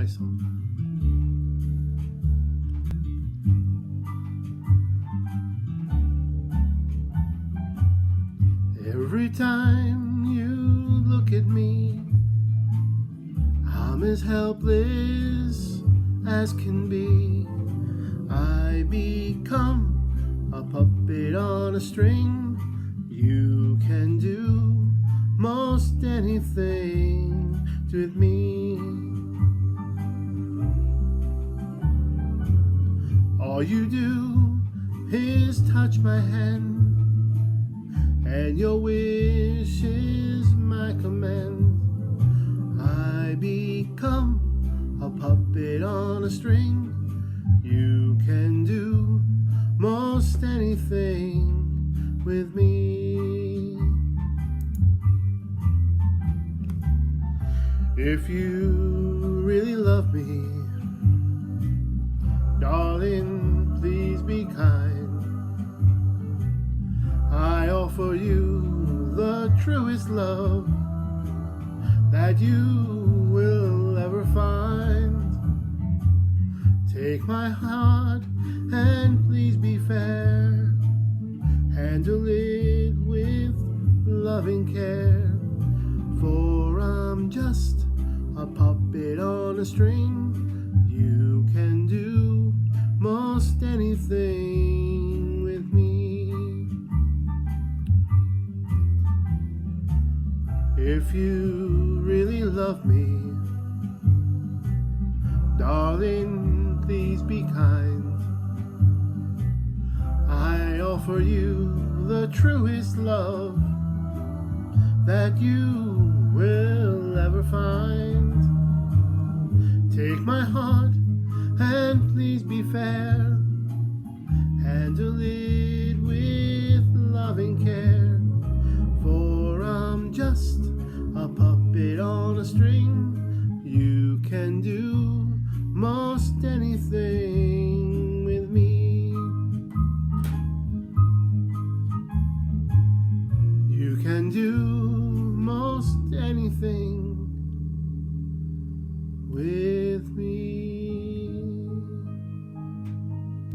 nice song. Every time you look at me, I'm as helpless as can be. I become a puppet on a string. You can do most anything with me. All you do is touch my hand, and your wish is my command. I become a puppet on a string. You can do most anything with me. If you really love me, darling, please be kind. I offer you the truest love that you will ever find. Take my heart and please be fair. Handle it with loving care. For I'm just a puppet on a string. You can do most anything with me. If you really love me, darling, please be kind. I offer you the truest love that you will ever find. Take my heart and please be fair. Handle it with loving care. For I'm just a puppet on a string. You can do most anything with me. You can do most anything with me.